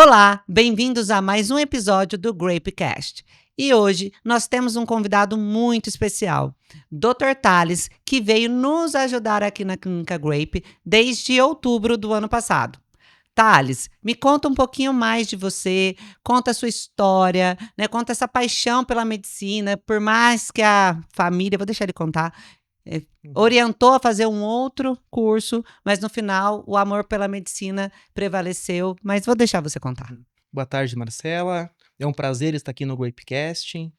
Olá, bem-vindos a mais um episódio do Grapecast. E hoje nós temos um convidado muito especial, Dr. Thales, que veio nos ajudar aqui na Clínica Grape desde outubro do ano passado. Thales, me conta um pouquinho mais de você, conta a sua história, né? Conta essa paixão pela medicina, por mais que a família, vou deixar ele contar, eh, orientou a fazer um outro curso, mas no final o amor pela medicina prevaleceu, mas vou deixar você contar. Boa tarde, Marcela. É um prazer estar aqui no Grapecast.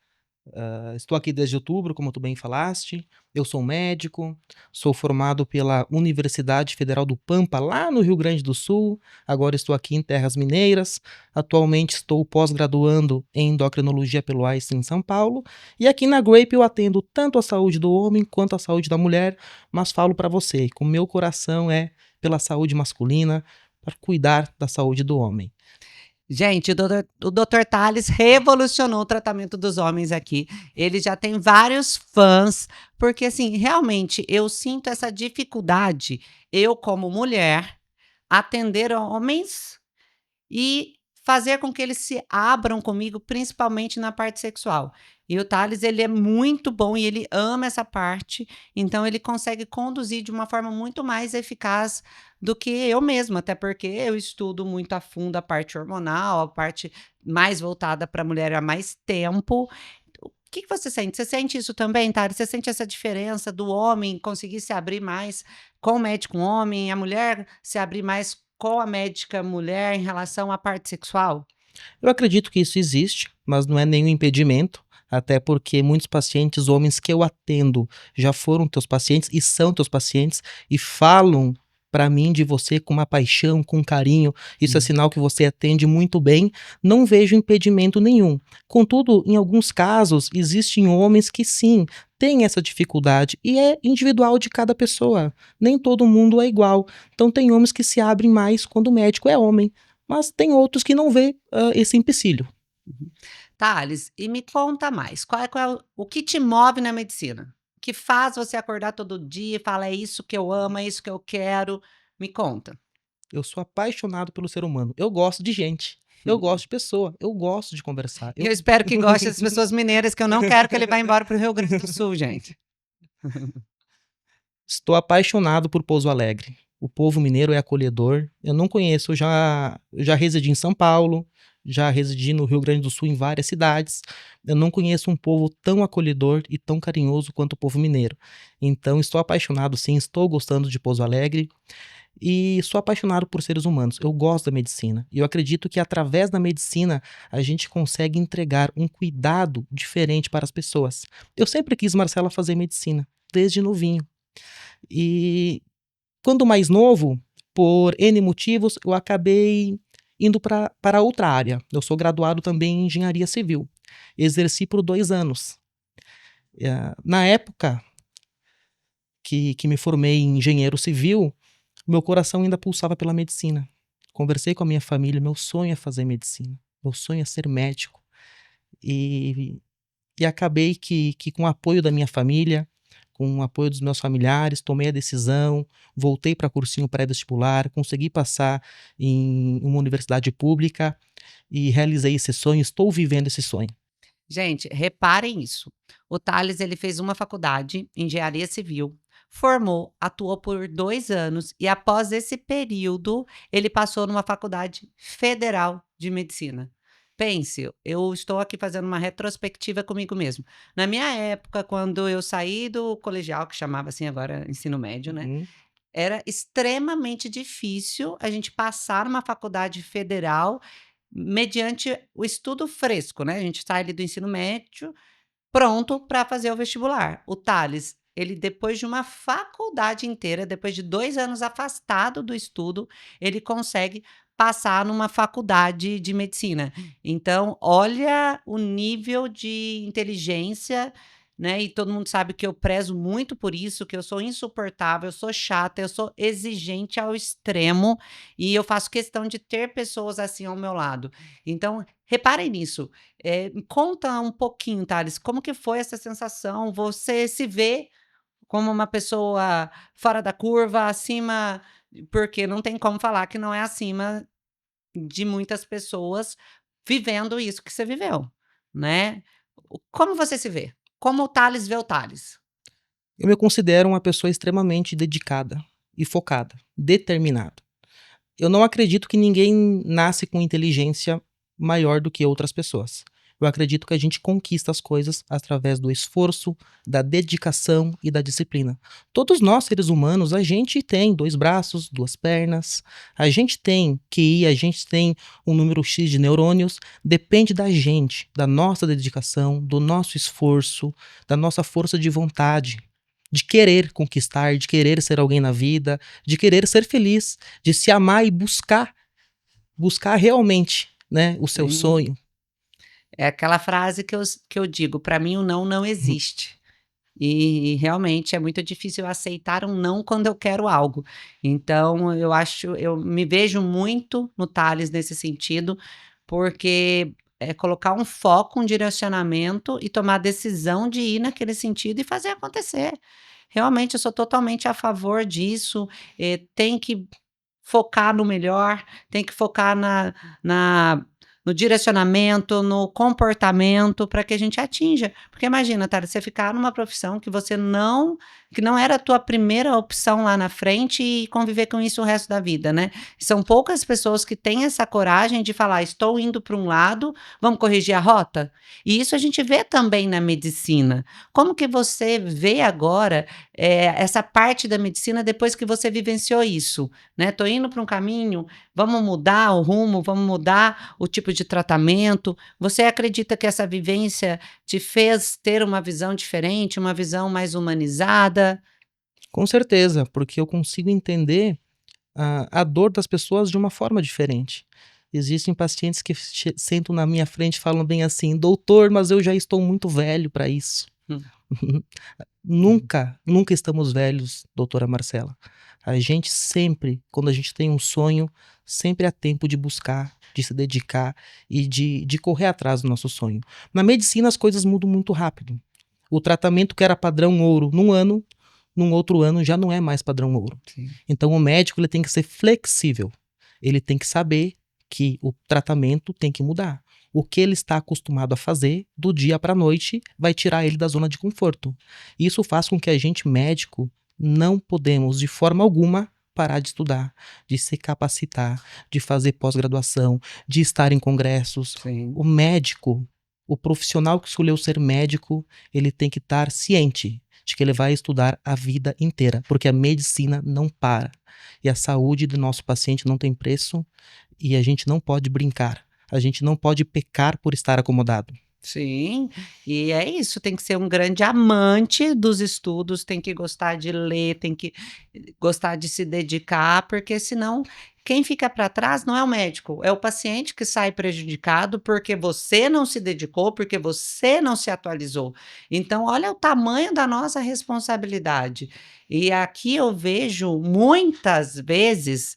Estou aqui desde outubro, como tu bem falaste. Eu sou médico, sou formado pela Universidade Federal do Pampa, lá no Rio Grande do Sul. Agora estou aqui em Terras Mineiras. Atualmente estou pós-graduando em endocrinologia pelo Einstein em São Paulo. E aqui na Grape eu atendo tanto a saúde do homem quanto a saúde da mulher, mas falo para você que o meu coração é pela saúde masculina, para cuidar da saúde do homem. Gente, o Dr. Thales revolucionou o tratamento dos homens aqui. Ele já tem vários fãs, porque assim, realmente eu sinto essa dificuldade, eu como mulher, atender homens e fazer com que eles se abram comigo, principalmente na parte sexual. E o Thales, ele é muito bom e ele ama essa parte, então ele consegue conduzir de uma forma muito mais eficaz do que eu mesma, até porque eu estudo muito a fundo a parte hormonal, a parte mais voltada para a mulher há mais tempo. O que você sente? Você sente isso também, Thales? Você sente essa diferença do homem conseguir se abrir mais com o médico homem, a mulher se abrir mais com a médica mulher em relação à parte sexual? Eu acredito que isso existe, mas não é nenhum impedimento, até porque muitos pacientes homens que eu atendo já foram teus pacientes e são teus pacientes e falam para mim de você com uma paixão, com carinho. Isso é sinal que você atende muito bem. Não vejo impedimento nenhum. Contudo, em alguns casos, existem homens que sim, têm essa dificuldade e é individual de cada pessoa. Nem todo mundo é igual. Então, tem homens que se abrem mais quando o médico é homem, mas tem outros que não vê esse empecilho. Uhum. Thales, e me conta mais, qual é o que te move na medicina? O que faz você acordar todo dia e falar: "É isso que eu amo, é isso que eu quero"? Me conta. Eu sou apaixonado pelo ser humano. Eu gosto de gente. Eu gosto de pessoa. Eu gosto de conversar. E eu espero que goste das pessoas mineiras, que eu não quero que ele vá embora para o Rio Grande do Sul, gente. Estou apaixonado por Pouso Alegre. O povo mineiro é acolhedor. Eu não conheço, eu já residi em São Paulo, já residi no Rio Grande do Sul em várias cidades. Eu não conheço um povo tão acolhedor e tão carinhoso quanto o povo mineiro. Então estou apaixonado sim, estou gostando de Pouso Alegre. E sou apaixonado por seres humanos. Eu gosto da medicina. E eu acredito que através da medicina a gente consegue entregar um cuidado diferente para as pessoas. Eu sempre quis, Marcela, fazer medicina, desde novinho. E quando mais novo, por N motivos, eu acabei indo para outra área. Eu sou graduado também em engenharia civil. Exerci por 2 anos. Na época que me formei em engenheiro civil, meu coração ainda pulsava pela medicina. Conversei com a minha família, meu sonho é fazer medicina, meu sonho é ser médico. E, e acabei que com o apoio da minha família, com o apoio dos meus familiares, tomei a decisão, voltei para cursinho pré-vestibular, consegui passar em uma universidade pública e realizei esse sonho, estou vivendo esse sonho. Gente, reparem isso. O Thales, ele fez uma faculdade, engenharia civil, formou, atuou por 2 anos e após esse período, ele passou numa faculdade federal de medicina. Pense, eu estou aqui fazendo uma retrospectiva comigo mesmo. Na minha época, quando eu saí do colegial, que chamava assim agora ensino médio, né, Uhum. era extremamente difícil a gente passar numa faculdade federal mediante o estudo fresco, né, a gente sai ali do ensino médio, pronto para fazer o vestibular. O Thales, ele depois de uma faculdade inteira, depois de 2 anos afastado do estudo, ele consegue passar numa faculdade de medicina. Então, olha o nível de inteligência, né, e todo mundo sabe que eu prezo muito por isso, que eu sou insuportável, eu sou chata, eu sou exigente ao extremo, e eu faço questão de ter pessoas assim ao meu lado. Então, reparem nisso. Me conta um pouquinho, Thales, como que foi essa sensação? Você se vê como uma pessoa fora da curva, acima, porque não tem como falar que não é acima de muitas pessoas vivendo isso que você viveu, né. Como você se vê? Como o Thales vê o Thales? Eu me considero uma pessoa extremamente dedicada e focada, determinada. Eu não acredito que ninguém nasce com inteligência maior do que outras pessoas. Eu acredito que a gente conquista as coisas através do esforço, da dedicação e da disciplina. Todos nós, seres humanos, a gente tem 2 braços, 2 pernas, a gente tem QI, a gente tem um número X de neurônios. Depende da gente, da nossa dedicação, do nosso esforço, da nossa força de vontade, de querer conquistar, de querer ser alguém na vida, de querer ser feliz, de se amar e buscar realmente, né, o seu Sim. sonho. É aquela frase que eu digo: "Para mim o não Uhum. existe". E realmente é muito difícil eu aceitar um não quando eu quero algo. Então eu me vejo muito no Thales nesse sentido, porque é colocar um foco, um direcionamento e tomar a decisão de ir naquele sentido e fazer acontecer. Realmente eu sou totalmente a favor disso, tem que focar no melhor, tem que focar na no direcionamento, no comportamento, para que a gente atinja. Porque imagina, Tara, você ficar numa profissão que não era a tua primeira opção lá na frente e conviver com isso o resto da vida, né. São poucas pessoas que têm essa coragem de falar: "Estou indo para um lado, vamos corrigir a rota?". E isso a gente vê também na medicina. Como que você vê agora, essa parte da medicina depois que você vivenciou isso? Né, tô indo para um caminho, vamos mudar o rumo, vamos mudar o tipo de tratamento. Você acredita que essa vivência te fez ter uma visão diferente, uma visão mais humanizada? Com certeza, porque eu consigo entender a dor das pessoas de uma forma diferente. Existem pacientes que sentam na minha frente e falam bem assim: "Doutor, mas eu já estou muito velho para isso". Hum, Nunca estamos velhos, doutora Marcela. A gente sempre, quando a gente tem um sonho, sempre há tempo de buscar, de se dedicar e de correr atrás do nosso sonho. Na medicina, as coisas mudam muito rápido. O tratamento que era padrão ouro num ano, num outro ano já não é mais padrão ouro. sim. Então, o médico ele tem que ser flexível. Ele tem que saber que o tratamento tem que mudar. O que ele está acostumado a fazer, do dia para a noite, vai tirar ele da zona de conforto. Isso faz com que a gente, médico, não podemos, de forma alguma, parar de estudar, de se capacitar, de fazer pós-graduação, de estar em congressos. Sim. O médico, o profissional que escolheu ser médico, ele tem que estar ciente de que ele vai estudar a vida inteira, porque a medicina não para. E a saúde do nosso paciente não tem preço e a gente não pode brincar. A gente não pode pecar por estar acomodado. Sim, e é isso, tem que ser um grande amante dos estudos, tem que gostar de ler, tem que gostar de se dedicar, porque senão quem fica para trás não é o médico, é o paciente que sai prejudicado porque você não se dedicou, porque você não se atualizou. Então, olha o tamanho da nossa responsabilidade. E aqui eu vejo muitas vezes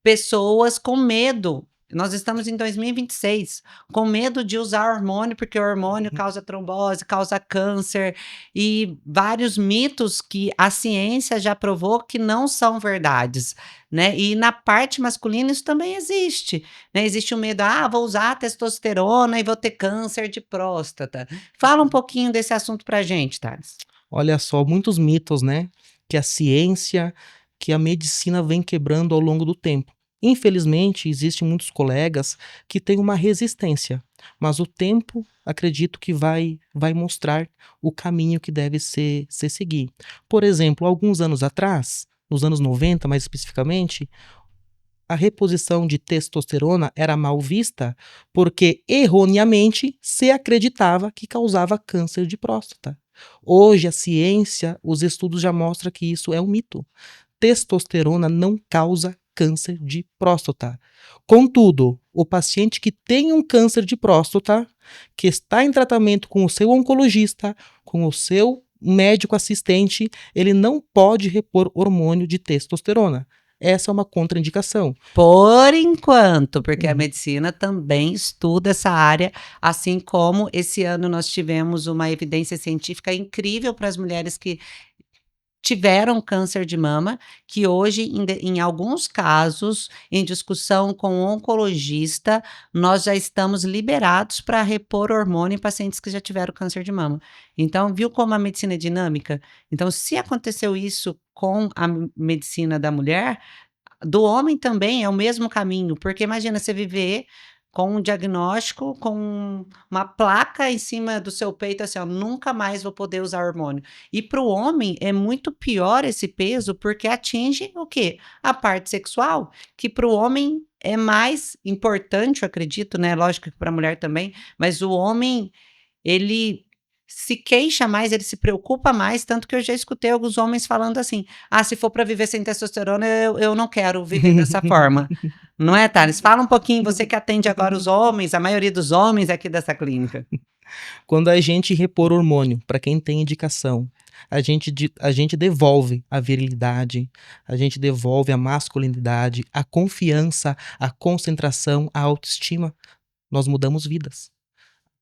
pessoas com medo. Nós estamos em 2026, com medo de usar hormônio, porque o hormônio Uhum. causa trombose, causa câncer e vários mitos que a ciência já provou que não são verdades, né? E na parte masculina isso também existe, né? Existe o medo, vou usar testosterona e vou ter câncer de próstata. Fala um pouquinho desse assunto pra gente, Thales. Olha só, muitos mitos, né? Que a ciência, que a medicina vem quebrando ao longo do tempo. Infelizmente, existem muitos colegas que têm uma resistência, mas o tempo, acredito que vai mostrar o caminho que deve ser seguir. Por exemplo, alguns anos atrás, nos anos 90 mais especificamente, a reposição de testosterona era mal vista porque erroneamente se acreditava que causava câncer de próstata. Hoje a ciência, os estudos já mostram que isso é um mito. Testosterona não causa câncer de próstata. Contudo, o paciente que tem um câncer de próstata, que está em tratamento com o seu oncologista, com o seu médico assistente, ele não pode repor hormônio de testosterona. Essa é uma contraindicação. Por enquanto, porque a Uhum. medicina também estuda essa área, assim como esse ano nós tivemos uma evidência científica incrível para as mulheres que tiveram câncer de mama, que hoje, em alguns casos, em discussão com o oncologista, nós já estamos liberados para repor hormônio em pacientes que já tiveram câncer de mama. Então, viu como a medicina é dinâmica? Então, se aconteceu isso com a medicina da mulher, do homem também é o mesmo caminho, porque imagina você viver com um diagnóstico, com uma placa em cima do seu peito, assim, ó, nunca mais vou poder usar hormônio. E para o homem é muito pior esse peso, porque atinge o quê? A parte sexual, que para o homem é mais importante, eu acredito, né? Lógico que para a mulher também, mas o homem, ele se queixa mais, ele se preocupa mais, tanto que eu já escutei alguns homens falando assim: ah, se for para viver sem testosterona, eu não quero viver dessa forma. Não é, Thales? Fala um pouquinho, você que atende agora os homens, a maioria dos homens aqui dessa clínica. Quando a gente repor hormônio, para quem tem indicação, a gente devolve a virilidade, a gente devolve a masculinidade, a confiança, a concentração, a autoestima. Nós mudamos vidas.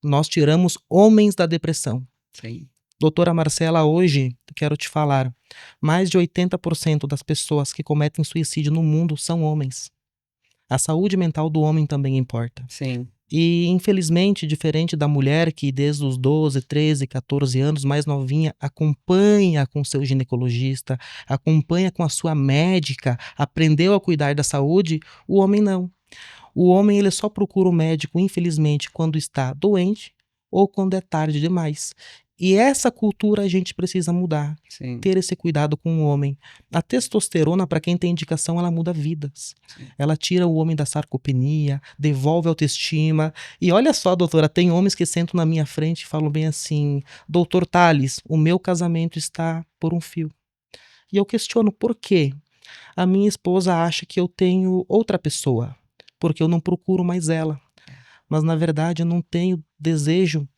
Nós tiramos homens da depressão. Sim. Doutora Marcela, hoje, quero te falar, mais de 80% das pessoas que cometem suicídio no mundo são homens. A saúde mental do homem também importa. Sim. E, infelizmente, diferente da mulher que desde os 12, 13, 14 anos, mais novinha, acompanha com seu ginecologista, acompanha com a sua médica, aprendeu a cuidar da saúde, o homem não. O homem ele só procura o médico, infelizmente, quando está doente ou quando é tarde demais. E essa cultura a gente precisa mudar. Sim. Ter esse cuidado com o homem. A testosterona, para quem tem indicação, ela muda vidas. Sim. Ela tira o homem da sarcopenia, devolve a autoestima. E olha só, doutora, tem homens que sentam na minha frente e falam bem assim: doutor Thales, o meu casamento está por um fio. E eu questiono por quê? A minha esposa acha que eu tenho outra pessoa, porque eu não procuro mais ela. Mas, na verdade, eu não tenho desejo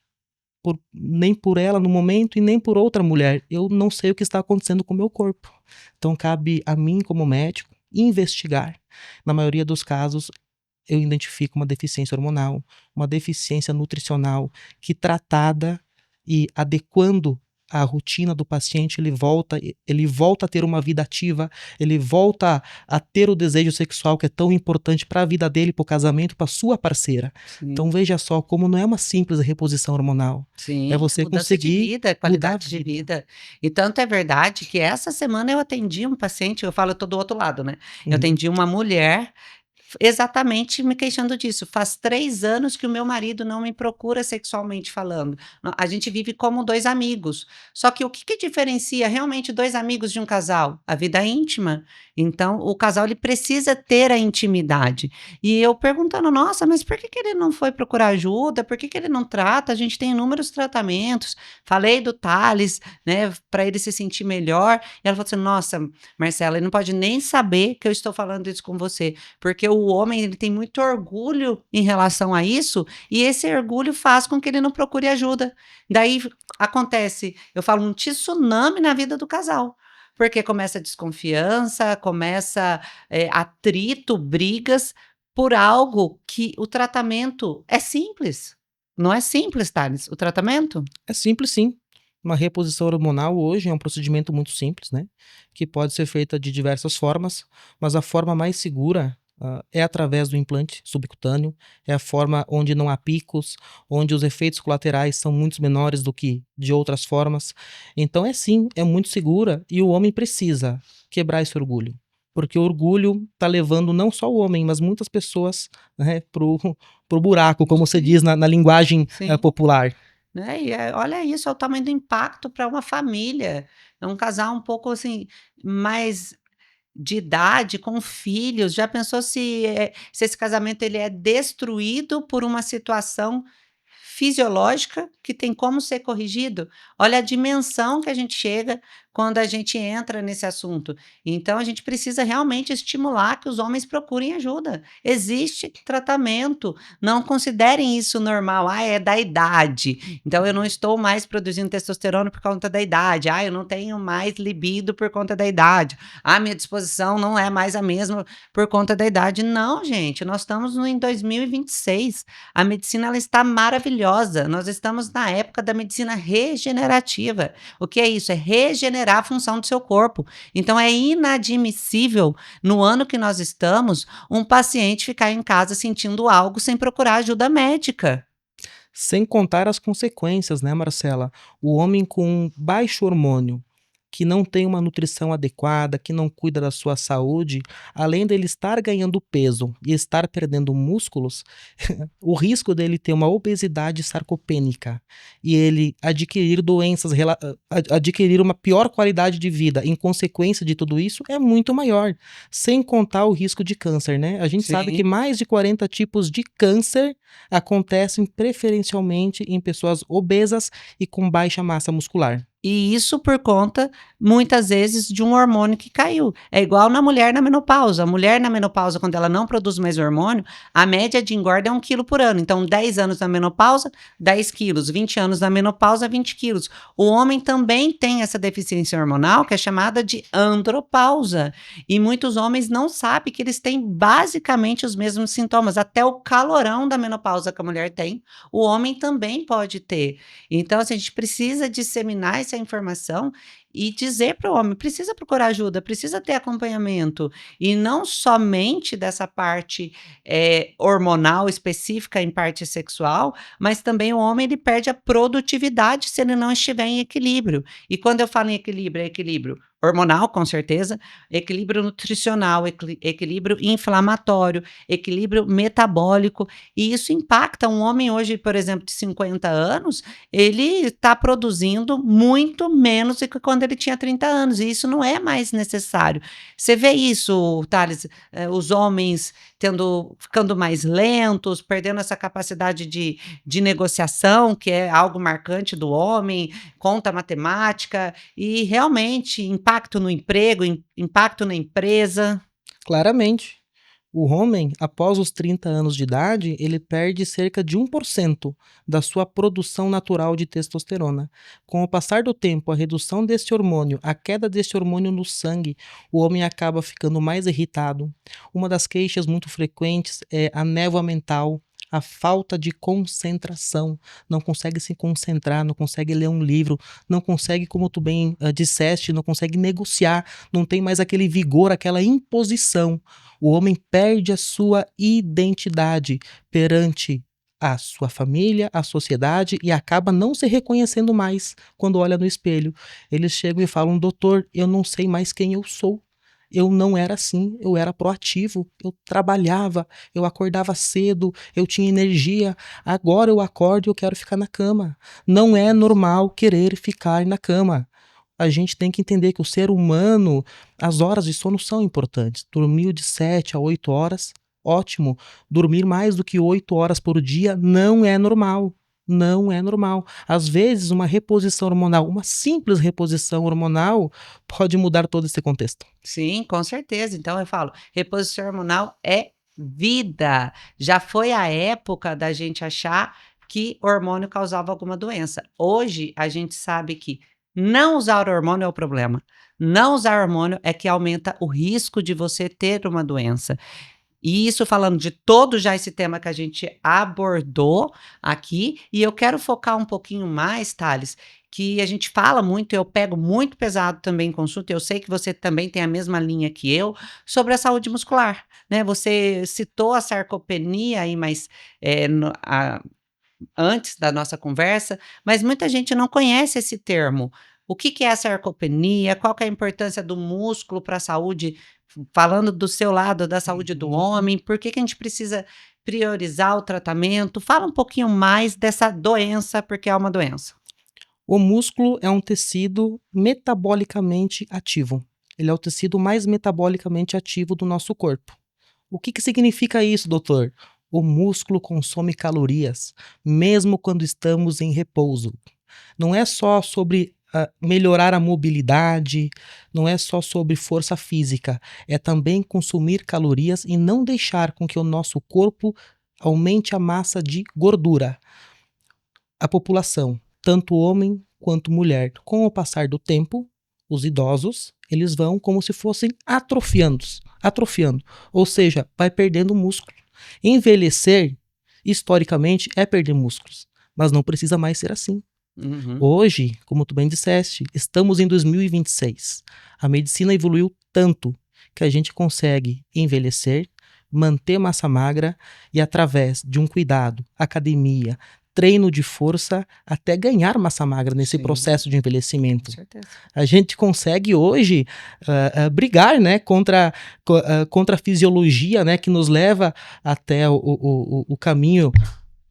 nem por ela no momento e nem por outra mulher. Eu não sei o que está acontecendo com o meu corpo. Então, cabe a mim, como médico, investigar. Na maioria dos casos, eu identifico uma deficiência hormonal, uma deficiência nutricional, que tratada e adequando a rotina do paciente, ele volta a ter uma vida ativa, ele volta a ter o desejo sexual que é tão importante para a vida dele, para o casamento, para sua parceira. Sim. Então veja só como não é uma simples reposição hormonal. Sim, É você mudança de conseguir vida, qualidade de vida. E tanto é verdade que essa semana eu atendi um paciente, eu falo, eu tô do outro lado, né? Eu atendi uma mulher exatamente me queixando disso. Faz 3 anos que o meu marido não me procura sexualmente falando. A gente vive como 2 amigos. Só que o que diferencia realmente 2 amigos de um casal? A vida íntima. Então, o casal ele precisa ter a intimidade. E eu perguntando, nossa, mas por que ele não foi procurar ajuda? Por que ele não trata? A gente tem inúmeros tratamentos. Falei do Thales, né, para ele se sentir melhor. E ela falou assim, nossa, Marcela, ele não pode nem saber que eu estou falando isso com você, porque o homem ele tem muito orgulho em relação a isso, e esse orgulho faz com que ele não procure ajuda. Daí acontece, eu falo, um tsunami na vida do casal. Porque começa desconfiança, começa atrito, brigas, por algo que o tratamento é simples. Não é simples, Thales, o tratamento? É simples, sim. Uma reposição hormonal hoje é um procedimento muito simples, né? Que pode ser feita de diversas formas, mas a forma mais segura é através do implante subcutâneo, é a forma onde não há picos, onde os efeitos colaterais são muito menores do que de outras formas. Então é muito segura e o homem precisa quebrar esse orgulho. Porque o orgulho está levando não só o homem, mas muitas pessoas, né, pro buraco, como você diz na linguagem popular. Né? E olha isso, é o tamanho do impacto para uma família. É um casal um pouco assim, mais de idade, com filhos. Já pensou se esse casamento ele é destruído por uma situação fisiológica que tem como ser corrigido? Olha a dimensão que a gente chega quando a gente entra nesse assunto. Então, a gente precisa realmente estimular que os homens procurem ajuda. Existe tratamento. Não considerem isso normal. Ah, é da idade. Então, eu não estou mais produzindo testosterona por conta da idade. Ah, eu não tenho mais libido por conta da idade. Ah, minha disposição não é mais a mesma por conta da idade. Não, gente. Nós estamos em 2026. A medicina ela está maravilhosa. maravilhosa. Nós estamos na época da medicina regenerativa. O que é isso? É regenerar a função do seu corpo. Então é inadmissível, no ano que nós estamos, um paciente ficar em casa sentindo algo sem procurar ajuda médica. Sem contar as consequências, né, Marcela? O homem com baixo hormônio, que não tem uma nutrição adequada, que não cuida da sua saúde, além dele estar ganhando peso e estar perdendo músculos, o risco dele ter uma obesidade sarcopênica e ele adquirir doenças, adquirir uma pior qualidade de vida em consequência de tudo isso é muito maior. Sem contar o risco de câncer, né? A gente sabe que Sim. mais de 40 tipos de câncer acontecem preferencialmente em pessoas obesas e com baixa massa muscular. E isso por conta, muitas vezes, de um hormônio que caiu. É igual na mulher na menopausa. A mulher na menopausa, quando ela não produz mais hormônio, a média de engorda é 1 quilo por ano. Então, 10 anos na menopausa, 10 quilos. 20 anos na menopausa, 20 quilos. O homem também tem essa deficiência hormonal, que é chamada de andropausa. E muitos homens não sabem que eles têm basicamente os mesmos sintomas. Até o calorão da menopausa que a mulher tem, o homem também pode ter. Então, assim, a gente precisa disseminar essa informação e dizer para o homem: precisa procurar ajuda, precisa ter acompanhamento. E não somente dessa parte hormonal específica em parte sexual, mas também o homem ele perde a produtividade se ele não estiver em equilíbrio. E quando eu falo em equilíbrio, é equilíbrio hormonal, com certeza, equilíbrio nutricional, equilíbrio inflamatório, equilíbrio metabólico, e isso impacta um homem hoje, por exemplo, de 50 anos, ele está produzindo muito menos do que quando ele tinha 30 anos, e isso não é mais necessário. Você vê isso, Thales, os homens ficando mais lentos, perdendo essa capacidade de negociação, que é algo marcante do homem, conta matemática, e realmente impacto no emprego, impacto na empresa. Claramente. O homem, após os 30 anos de idade, ele perde cerca de 1% da sua produção natural de testosterona. Com o passar do tempo, a redução deste hormônio, a queda deste hormônio no sangue, o homem acaba ficando mais irritado. Uma das queixas muito frequentes é a névoa mental, a falta de concentração. Não consegue se concentrar, não consegue ler um livro, não consegue, como tu bem disseste, não consegue negociar, não tem mais aquele vigor, aquela imposição. O homem perde a sua identidade perante a sua família, a sociedade e acaba não se reconhecendo mais quando olha no espelho. Eles chegam e falam: doutor, eu não sei mais quem eu sou. Eu não era assim, eu era proativo, eu trabalhava, eu acordava cedo, eu tinha energia. Agora eu acordo e eu quero ficar na cama. Não é normal querer ficar na cama. A gente tem que entender que o ser humano, as horas de sono são importantes. Dormir de 7 a 8 horas, ótimo. Dormir mais do que 8 horas por dia não é normal. Não é normal. Às vezes, uma reposição hormonal, uma simples reposição hormonal, pode mudar todo esse contexto. Sim, com certeza. Então eu falo, reposição hormonal é vida. Já foi a época da gente achar que hormônio causava alguma doença. Hoje a gente sabe que não usar hormônio é o problema. Não usar hormônio é que aumenta o risco de você ter uma doença. E isso falando de todo já esse tema que a gente abordou aqui, e eu quero focar um pouquinho mais, Thales, que a gente fala muito, eu pego muito pesado também em consulta, eu sei que você também tem a mesma linha que eu, sobre a saúde muscular, né? Você citou a sarcopenia aí, mas antes da nossa conversa, mas muita gente não conhece esse termo. O que que é a sarcopenia? Qual que é a importância do músculo para a saúde? Falando do seu lado, da saúde do Uhum. homem, por que que a gente precisa priorizar o tratamento? Fala um pouquinho mais dessa doença, porque é uma doença. O músculo é um tecido metabolicamente ativo. Ele é o tecido mais metabolicamente ativo do nosso corpo. O que significa isso, doutor? O músculo consome calorias, mesmo quando estamos em repouso. Não é só sobre melhorar a mobilidade, não é só sobre força física, é também consumir calorias e não deixar com que o nosso corpo aumente a massa de gordura. A população, tanto homem quanto mulher, com o passar do tempo, os idosos, eles vão como se fossem atrofiando, ou seja, vai perdendo músculo. Envelhecer, historicamente, é perder músculos. mas não precisa mais ser assim. Uhum. Hoje, como tu bem disseste, estamos em 2026. A medicina evoluiu tanto que a gente consegue envelhecer, manter massa magra e, através de um cuidado, academia, treino de força, até ganhar massa magra nesse Sim. processo de Com envelhecimento. certeza. A gente consegue hoje brigar, né, contra a fisiologia, né, que nos leva até o caminho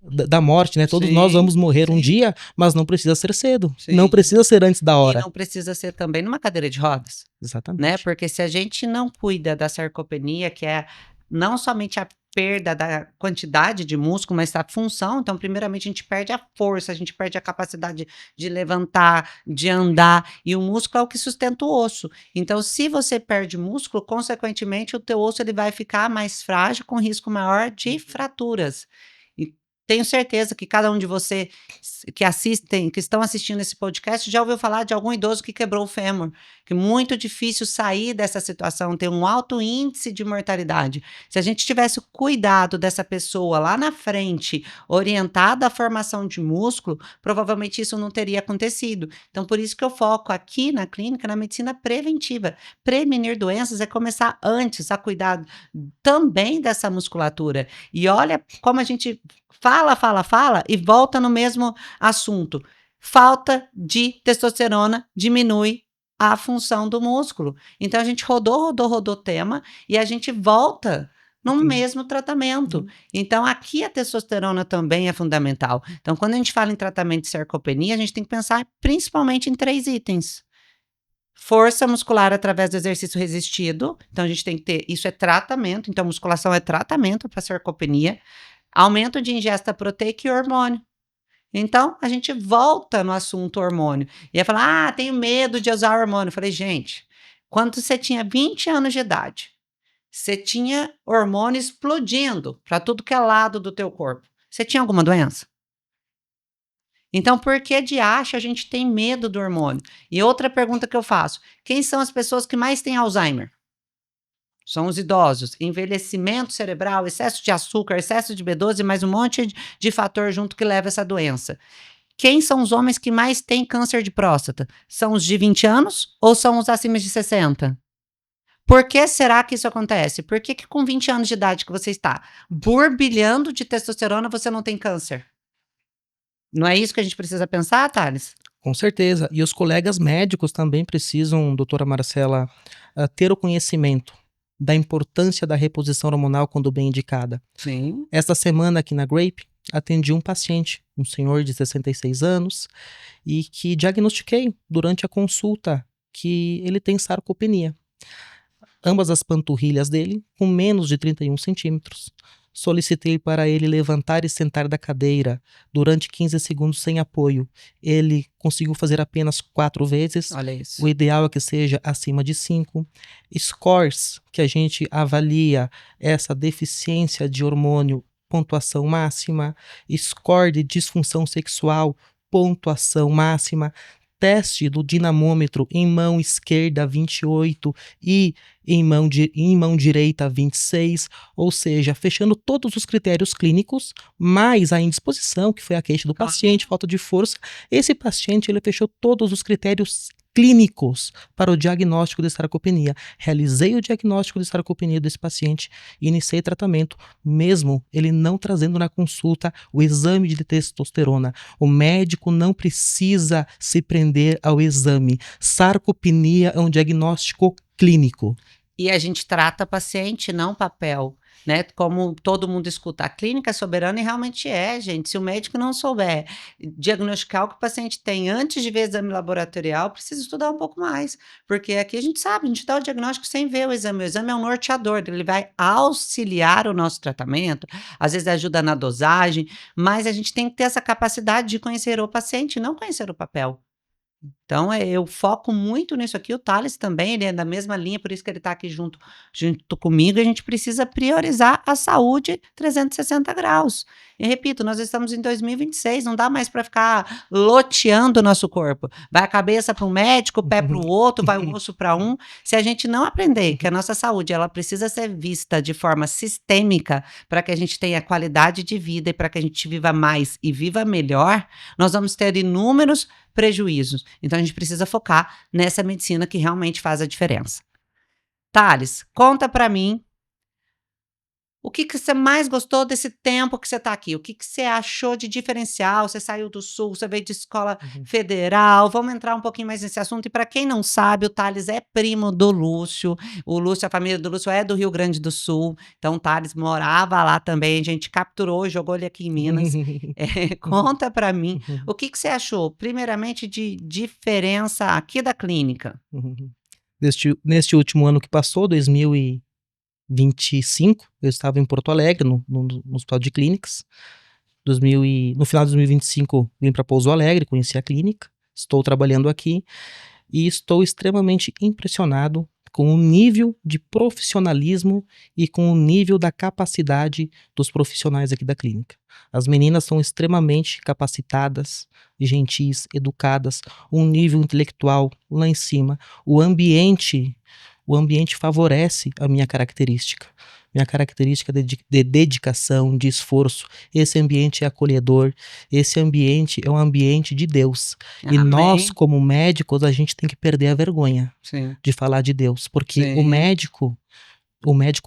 da morte, né? Todos nós Sim, vamos morrer um sim, dia, mas não precisa ser cedo. sim. Não precisa ser antes da E hora. não precisa ser também numa cadeira de rodas, né? Exatamente. Porque se a gente não cuida da sarcopenia, que é não somente a perda da quantidade de músculo, mas da função, então primeiramente a gente perde a força, a gente perde a capacidade de levantar, de andar, e o músculo é o que sustenta o osso. Então, se você perde músculo, consequentemente o teu osso ele vai ficar mais frágil, com risco maior de fraturas. E tenho certeza que cada um de você que assistem, que estão assistindo esse podcast, já ouviu falar de algum idoso que quebrou o fêmur, que é muito difícil sair dessa situação, tem um alto índice de mortalidade. Se a gente tivesse o cuidado dessa pessoa lá na frente, orientada à formação de músculo, provavelmente isso não teria acontecido. Então, por isso que eu foco aqui na clínica, na medicina preventiva. Prevenir doenças é começar antes a cuidar também dessa musculatura. E olha como a gente fala e volta no mesmo assunto. Falta de testosterona diminui a função do músculo. Então a gente rodou o tema e a gente volta no mesmo tratamento. Então aqui a testosterona também é fundamental. Então quando a gente fala em tratamento de sarcopenia, a gente tem que pensar principalmente em 3 itens. Força muscular através do exercício resistido. Então a gente tem que ter, isso é tratamento, então musculação é tratamento para sarcopenia. Aumento de ingesta proteica e hormônio. Então, a gente volta no assunto hormônio. E aí fala, tenho medo de usar hormônio. Eu falei, gente, quando você tinha 20 anos de idade, você tinha hormônio explodindo para tudo que é lado do teu corpo. Você tinha alguma doença? Então, por que de acha a gente tem medo do hormônio? E outra pergunta que eu faço, quem são as pessoas que mais têm Alzheimer? São os idosos. Envelhecimento cerebral, excesso de açúcar, excesso de B12, mais um monte de fator junto que leva essa doença. Quem são os homens que mais têm câncer de próstata? São os de 20 anos ou são os acima de 60? Por que será que isso acontece? Por que com 20 anos de idade que você está borbulhando de testosterona você não tem câncer? Não é isso que a gente precisa pensar, Thales? Com certeza. E os colegas médicos também precisam, doutora Marcela, ter o conhecimento da importância da reposição hormonal quando bem indicada. Sim. Esta semana aqui na Grape, atendi um paciente, um senhor de 66 anos, e que diagnostiquei durante a consulta que ele tem sarcopenia. Ambas as panturrilhas dele com menos de 31 centímetros. Solicitei para ele levantar e sentar da cadeira durante 15 segundos sem apoio. Ele conseguiu fazer apenas 4 vezes. Olha isso. O ideal é que seja acima de 5. Scores, que a gente avalia essa deficiência de hormônio, pontuação máxima. Score de disfunção sexual, pontuação máxima. Teste do dinamômetro em mão esquerda 28 e em mão direita 26, ou seja, fechando todos os critérios clínicos, mais a indisposição, que foi a queixa do paciente, falta de força. Esse paciente ele fechou todos os critérios clínicos para o diagnóstico de sarcopenia. Realizei o diagnóstico de sarcopenia desse paciente e iniciei tratamento, mesmo ele não trazendo na consulta o exame de testosterona. O médico não precisa se prender ao exame. Sarcopenia é um diagnóstico clínico. E a gente trata paciente, não papel, né? Como todo mundo escuta, a clínica é soberana e realmente é, gente. Se o médico não souber diagnosticar o que o paciente tem antes de ver o exame laboratorial, precisa estudar um pouco mais. Porque aqui a gente sabe, a gente dá o diagnóstico sem ver o exame. O exame é um norteador, ele vai auxiliar o nosso tratamento, às vezes ajuda na dosagem, mas a gente tem que ter essa capacidade de conhecer o paciente, não conhecer o papel. Então, eu foco muito nisso aqui, o Thales também, ele é da mesma linha, por isso que ele está aqui junto comigo, e a gente precisa priorizar a saúde 360 graus. E repito, nós estamos em 2026, não dá mais para ficar loteando o nosso corpo. Vai a cabeça para um médico, o pé para o outro, vai o osso para um. Se a gente não aprender que a nossa saúde ela precisa ser vista de forma sistêmica para que a gente tenha qualidade de vida e para que a gente viva mais e viva melhor, nós vamos ter inúmeros prejuízos. Então, a gente precisa focar nessa medicina que realmente faz a diferença. Thales, conta para mim o que você mais gostou desse tempo que você está aqui? O que você achou de diferencial? Você saiu do Sul, você veio de escola federal. Vamos entrar um pouquinho mais nesse assunto. E para quem não sabe, o Thales é primo do Lúcio. O Lúcio, a família do Lúcio é do Rio Grande do Sul. Então, o Thales morava lá também. A gente capturou, jogou ele aqui em Minas. Conta para mim o que você achou, primeiramente, de diferença aqui da clínica. Neste último ano que passou, 2025, eu estava em Porto Alegre, no Hospital de Clínicas. No final de 2025, vim para Pouso Alegre, conheci a clínica, estou trabalhando aqui e estou extremamente impressionado com o nível de profissionalismo e com o nível da capacidade dos profissionais aqui da clínica. As meninas são extremamente capacitadas, gentis, educadas, um nível intelectual lá em cima. O ambiente favorece a minha característica de dedicação, de esforço. Esse ambiente é acolhedor, esse ambiente é um ambiente de Deus. Amém. E nós, como médicos, a gente tem que perder a vergonha Sim. de falar de Deus, porque Sim. o médico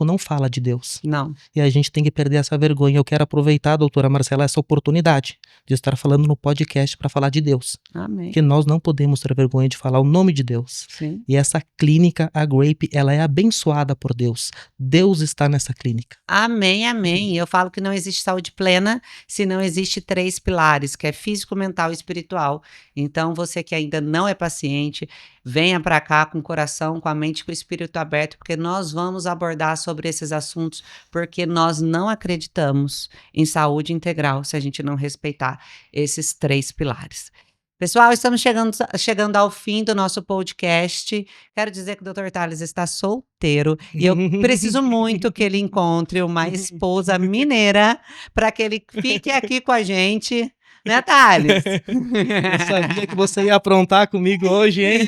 não fala de Deus. Não. E a gente tem que perder essa vergonha. Eu quero aproveitar, doutora Marcela, essa oportunidade de estar falando no podcast para falar de Deus. Amém. Porque nós não podemos ter vergonha de falar o nome de Deus. Sim. E essa clínica, a Grape, ela é abençoada por Deus. Deus está nessa clínica. Amém, amém. Eu falo que não existe saúde plena se não existe 3 pilares, que é físico, mental e espiritual. Então, você que ainda não é paciente, venha para cá com o coração, com a mente e com o espírito aberto, porque nós vamos abordar sobre esses assuntos, porque nós não acreditamos em saúde integral se a gente não respeitar esses 3 pilares. Pessoal, estamos chegando ao fim do nosso podcast. Quero dizer que o Dr. Thales está solteiro e eu preciso muito que ele encontre uma esposa mineira para que ele fique aqui com a gente. Né, Thales? Eu sabia que você ia aprontar comigo hoje, hein?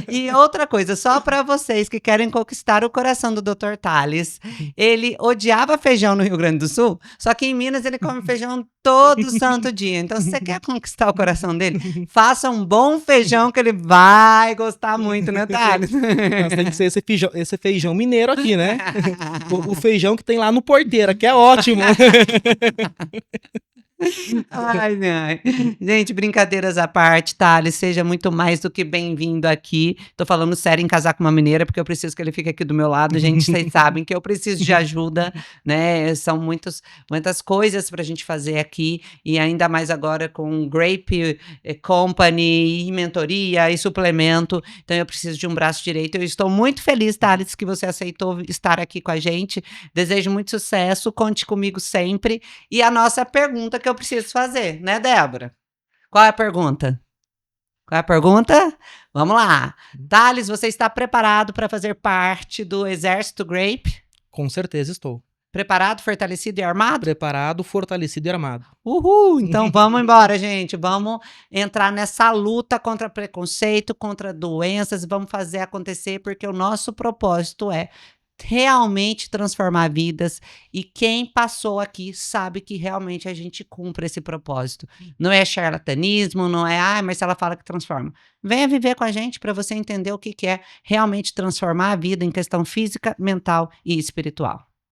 E outra coisa, só para vocês que querem conquistar o coração do Dr. Thales, ele odiava feijão no Rio Grande do Sul, só que em Minas ele come feijão todo santo dia. Então, se você quer conquistar o coração dele, faça um bom feijão que ele vai gostar muito, né, Thales? Mas tem que ser esse feijão mineiro aqui, né? O feijão que tem lá no Porteira, que é ótimo. Ai, ai. Gente, brincadeiras à parte, Thales, seja muito mais do que bem-vindo aqui. Tô falando sério em casar com uma mineira, porque eu preciso que ele fique aqui do meu lado. Gente, vocês sabem que eu preciso de ajuda, né? São muitas coisas pra gente fazer aqui, e ainda mais agora com Grape Company, e mentoria e suplemento. Então, eu preciso de um braço direito. Eu estou muito feliz, Thales, que você aceitou estar aqui com a gente. Desejo muito sucesso, conte comigo sempre. E a nossa pergunta que eu preciso fazer, né, Débora? Qual é a pergunta? Vamos lá. Thales, você está preparado para fazer parte do Exército Grape? Com certeza estou. Preparado, fortalecido e armado? Preparado, fortalecido e armado. Uhul! Então vamos embora, gente. Vamos entrar nessa luta contra preconceito, contra doenças, vamos fazer acontecer, porque o nosso propósito é realmente transformar vidas, e quem passou aqui sabe que realmente a gente cumpre esse propósito. Não é charlatanismo, não é, mas se ela fala que transforma. Venha viver com a gente para você entender o que é realmente transformar a vida em questão física, mental e espiritual.